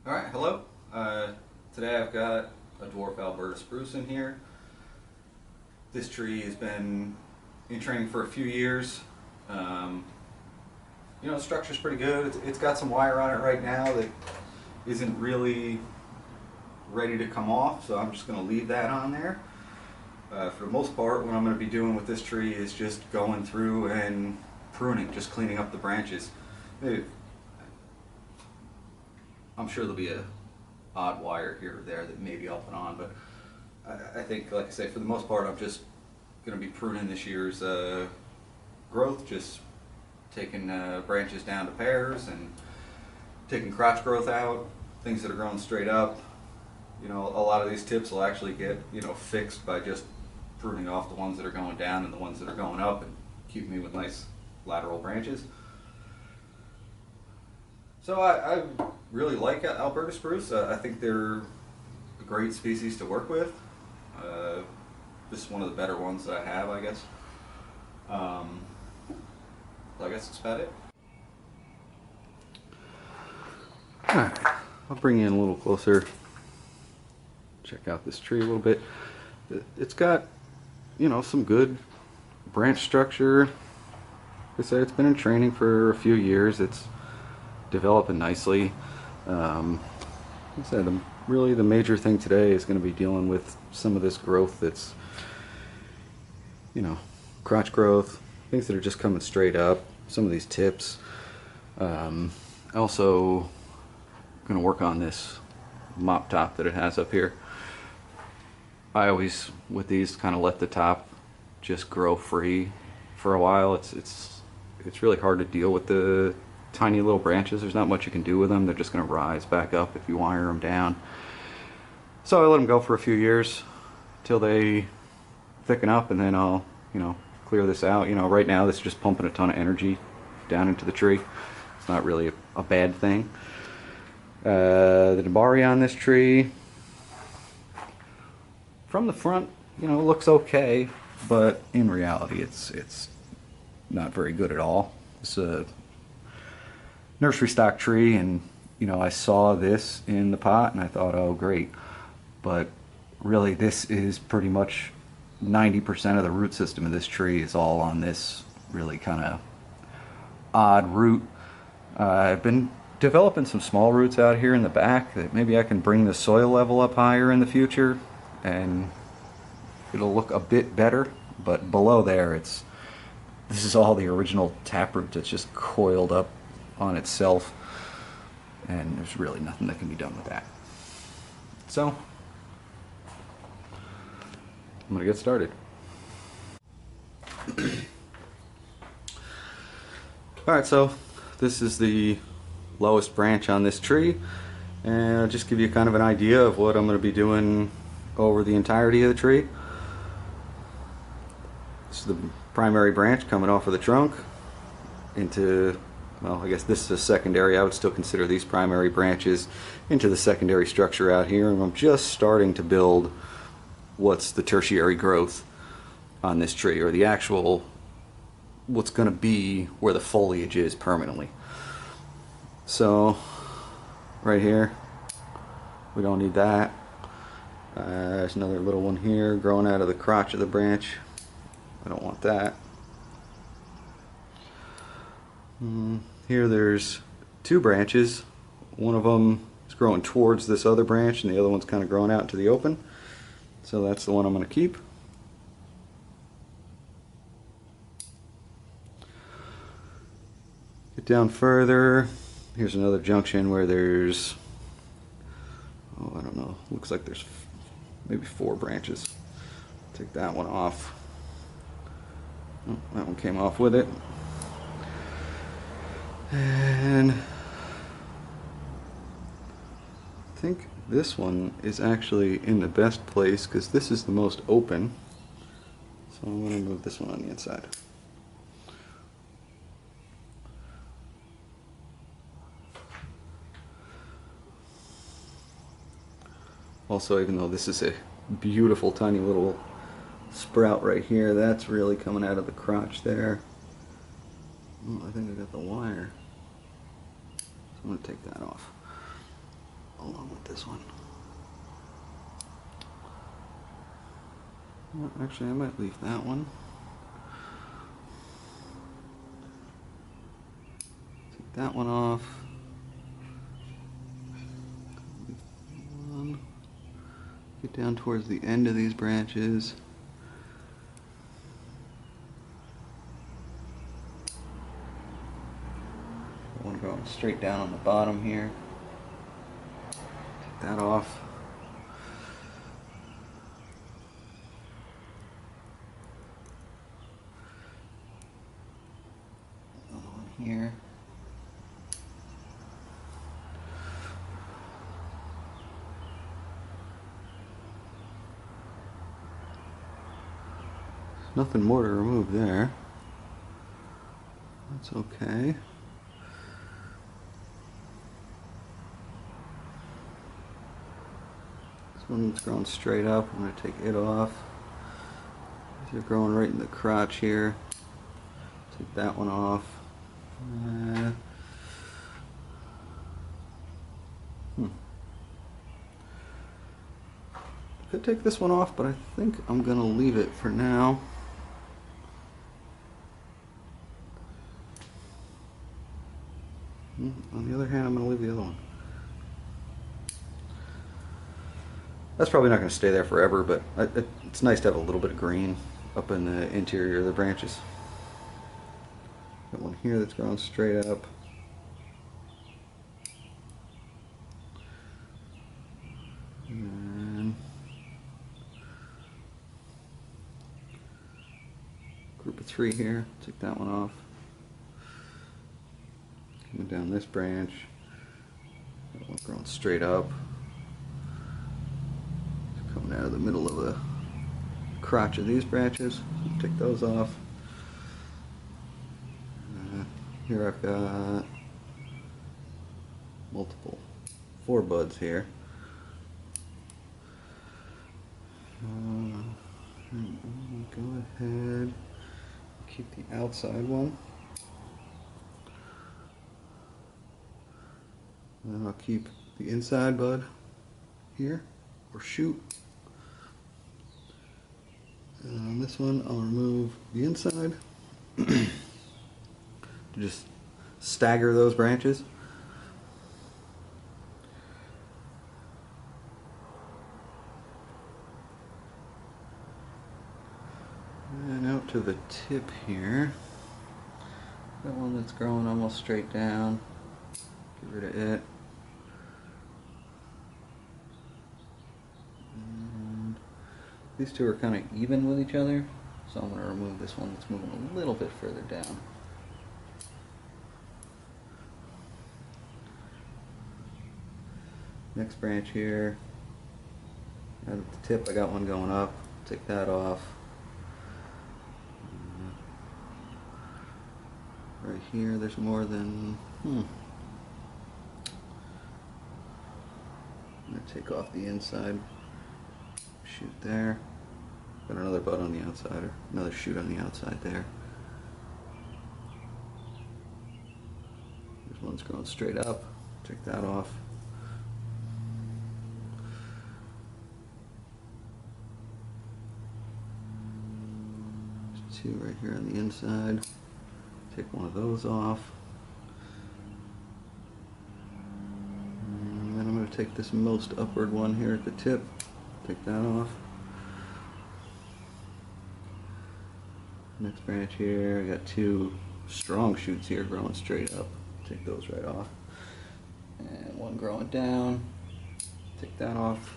Alright, hello. Today I've got a dwarf Alberta spruce in here. This tree has been in training for a few years. The structure's pretty good. It's got some wire on it right now that isn't really ready to come off, so I'm just going to leave that on there. For the most part, what I'm going to be doing with this tree is just going through and pruning, just cleaning up the branches. I'm sure there'll be a odd wire here or there that maybe I'll put on, but I think, like I say, for the most part, I'm just going to be pruning this year's growth, just taking branches down to pairs and taking crotch growth out, things that are growing straight up. A lot of these tips will actually get, fixed by just pruning off the ones that are going down and the ones that are going up and keep me with nice lateral branches. So I really like Alberta spruce. I think they're a great species to work with. This is one of the better ones that I have, I guess. I guess that's about it. Alright, I'll bring you in a little closer. Check out this tree a little bit. It's got, some good branch structure. Like I said, it's been in training for a few years. It's developing nicely. Like I said, really the major thing today is going to be dealing with some of this growth that's, crotch growth, things that are just coming straight up, some of these tips. Also going to work on this mop top that it has up here. I always, with these, kind of let the top just grow free for a while. It's really hard to deal with the tiny little branches. There's not much you can do with them. They're just going to rise back up if you wire them down. So I let them go for a few years till they thicken up, and then I'll, clear this out. Right now this is just pumping a ton of energy down into the tree. It's not really a bad thing. The debari on this tree, from the front, looks okay, but in reality it's not very good at all. It's a nursery stock tree, and I saw this in the pot and I thought, oh great, but really this is pretty much 90% of the root system of this tree is all on this really kind of odd root. I've been developing some small roots out here in the back that maybe I can bring the soil level up higher in the future and it'll look a bit better, but below there this is all the original taproot that's just coiled up on itself, and there's really nothing that can be done with that. So I'm gonna get started. Alright, so this is the lowest branch on this tree, and I'll just give you kind of an idea of what I'm going to be doing over the entirety of the tree. This is the primary branch coming off of the trunk into, well, I guess this is a secondary. I would still consider these primary branches into the secondary structure out here, and I'm just starting to build what's the tertiary growth on this tree, or the actual what's going to be where the foliage is permanently. So right here, we don't need that. There's another little one here growing out of the crotch of the branch. I don't want that. Here there's two branches. One of them is growing towards this other branch and the other one's kind of growing out into the open. So that's the one I'm going to keep. Get down further. Here's another junction where there's, oh, I don't know, looks like there's maybe 4 branches. Take that one off. Oh, that one came off with it. And I think this one is actually in the best place because this is the most open. So I'm going to move this one on the inside. Also, even though this is a beautiful tiny little sprout right here, that's really coming out of the crotch there. Oh, I think I got the wire. So I'm going to take that off. along with this one. Well, actually, I might leave that one. Take that one off. Get down towards the end of these branches. One going straight down on the bottom here. Take that off. Another one here. Nothing more to remove there. That's okay. This one's growing straight up. I'm going to take it off. These are growing right in the crotch here. Take that one off. Could take this one off, but I think I'm going to leave it for now. On the other hand, I'm going to leave the other one. That's probably not going to stay there forever, but it's nice to have a little bit of green up in the interior of the branches. Got one here that's growing straight up. And then group of 3 here. Take that one off. Coming down this branch. That one growing straight up. Coming out of the middle of the crotch of these branches. So take those off. Here I've got multiple 4 buds here. Go ahead, keep the outside one. And then I'll keep the inside bud here, or shoot. And on this one, I'll remove the inside to just stagger those branches. And out to the tip here. That one that's growing almost straight down. Get rid of it. And these two are kind of even with each other, so I'm going to remove this one that's moving a little bit further down. Next branch here. Out at the tip, I got one going up. Take that off. Right here, there's more than. I'm gonna take off the inside. Shoot there. Got another bud on the outside, or another shoot on the outside there. There's one's growing straight up. Take that off. There's 2 right here on the inside. Take one of those off. And then I'm going to take this most upward one here at the tip. Take that off. Next branch here, I got 2 strong shoots here growing straight up. Take those right off. And one growing down. Take that off.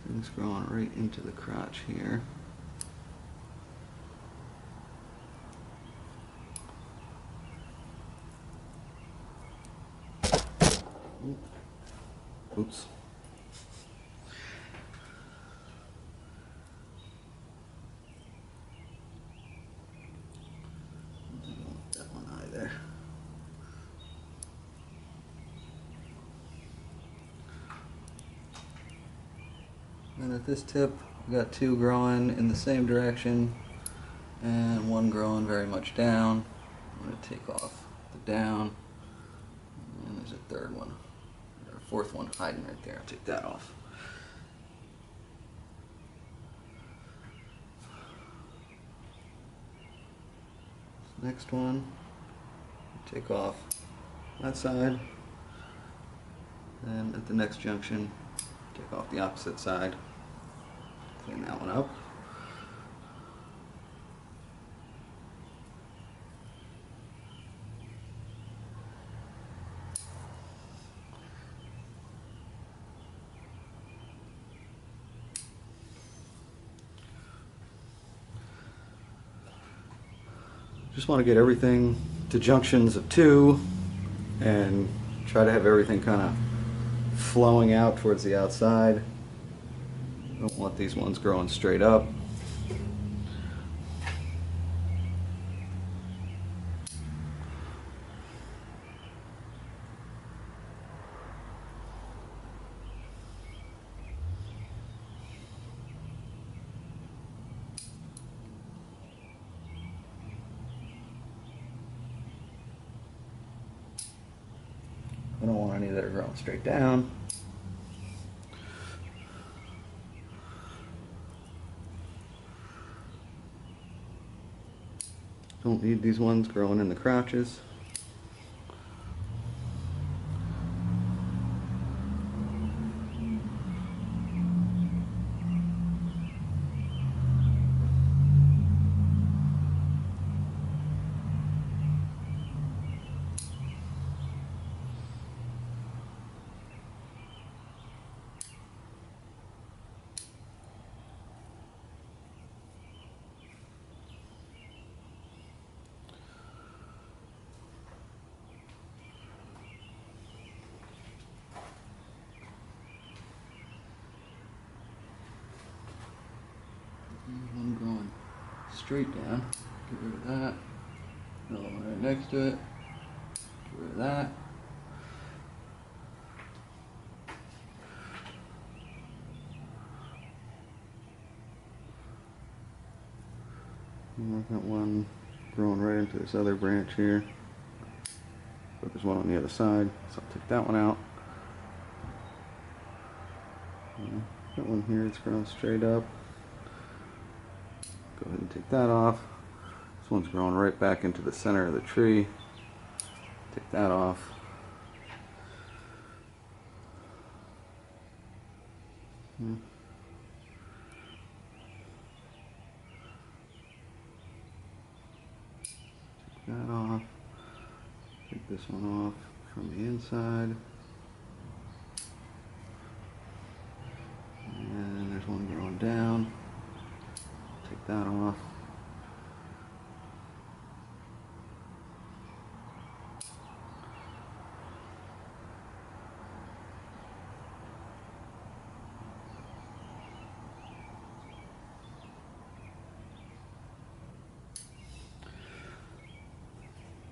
Things growing right into the crotch here. Oops. That one eye there. And at this tip, we got 2 growing in the same direction, and one growing very much down. I'm going to take off the down, and there's a third one, or a fourth one hiding right there. I'll take that off. Next one, take off that side, and at the next junction, take off the opposite side, clean that one up. Just want to get everything to junctions of 2 and try to have everything kind of flowing out towards the outside. Don't want these ones growing straight up. I don't want any that are growing straight down. Don't need these ones growing in the crotches. One going straight down. Get rid of that. Another one right next to it. Get rid of that. And I've got one growing right into this other branch here. But there's one on the other side, so I'll take that one out. That one here is growing straight up. Go ahead and take that off. This one's growing right back into the center of the tree. Take that off. Take that off. Take this one off from the inside. And there's one growing down. Take that off.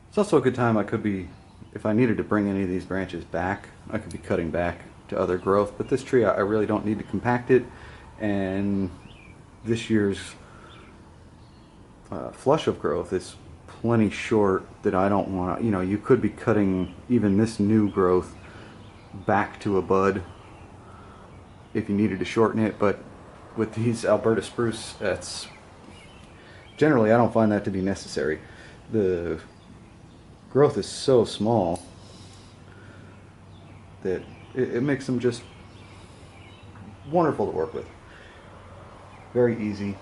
It's also a good time I could be, if I needed to bring any of these branches back, I could be cutting back to other growth, but this tree I really don't need to compact it, and this year's flush of growth is plenty short that I don't want to, you could be cutting even this new growth back to a bud if you needed to shorten it, but with these Alberta spruce, that's generally, I don't find that to be necessary. The growth is so small that it makes them just wonderful to work with. Very easy.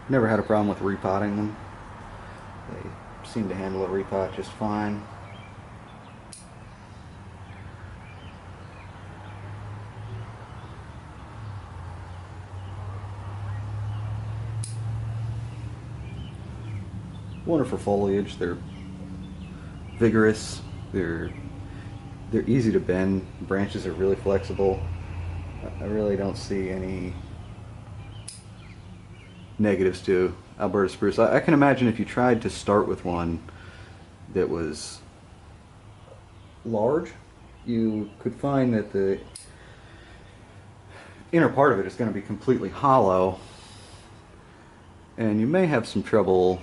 Never had a problem with repotting them. They seem to handle a repot just fine. Wonderful foliage. They're vigorous. They're easy to bend. Branches are really flexible. I really don't see any negatives to Alberta spruce. I can imagine if you tried to start with one that was large, you could find that the inner part of it is going to be completely hollow, and you may have some trouble,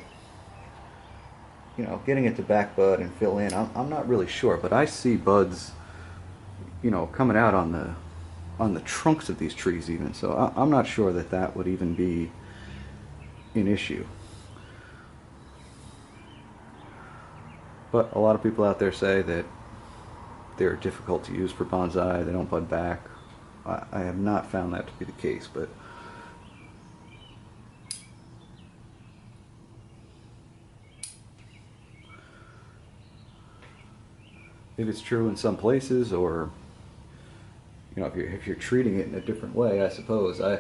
you know, getting it to back bud and fill in. I'm not really sure, but I see buds, you know, coming out on the trunks of these trees even. So I'm not sure that that would even be an issue. But a lot of people out there say that they're difficult to use for bonsai. They don't bud back. I have not found that to be the case, but maybe it's true in some places, or you know, if you're treating it in a different way, I suppose. I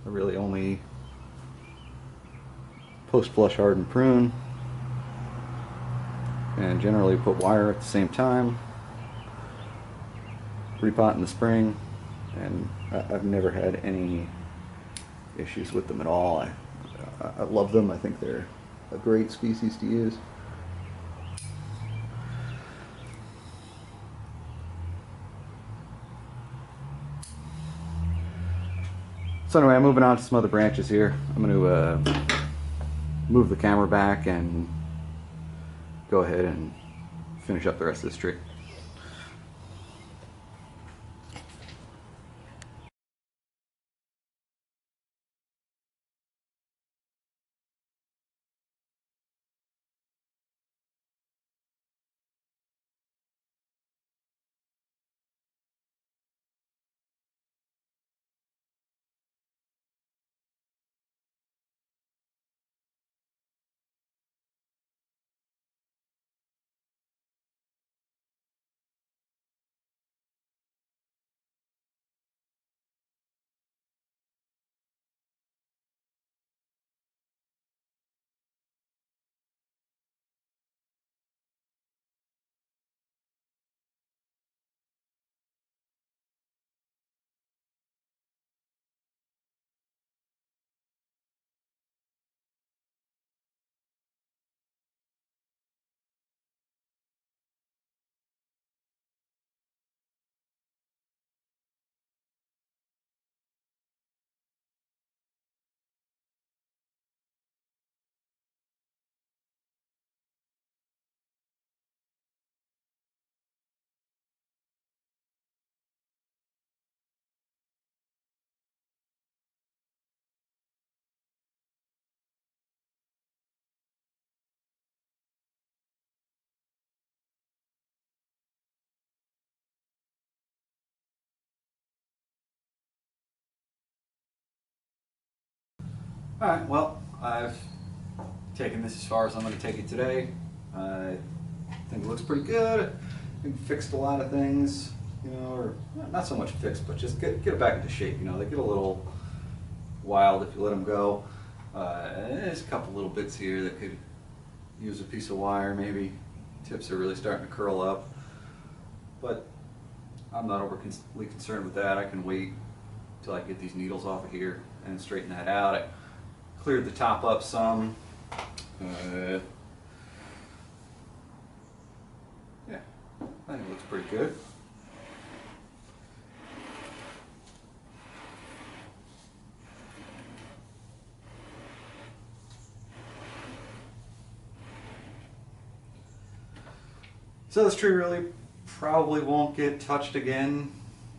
really only post flush harden prune, and generally put wire at the same time, repot in the spring, and I've never had any issues with them at all. I love them. I think they're a great species to use. So anyway, I'm moving on to some other branches here. I'm going to move the camera back and go ahead and finish up the rest of this tree. Alright, well, I've taken this as far as I'm going to take it today. I think it looks pretty good. I think fixed a lot of things, you know, or not so much fixed, but just get it back into shape. You know, they get a little wild if you let them go. There's a couple little bits here that could use a piece of wire maybe. Tips are really starting to curl up, but I'm not overly concerned with that. I can wait until I get these needles off of here and straighten that out. I cleared the top up some. Yeah, I think it looks pretty good. So this tree really probably won't get touched again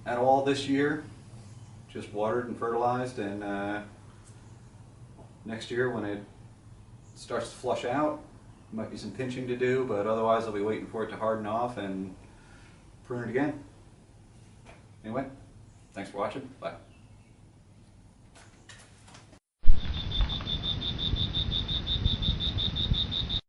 at all this year. Just watered and fertilized, and next year when it starts to flush out, might be some pinching to do, but otherwise I'll be waiting for it to harden off and prune it again. Anyway, thanks for watching. Bye.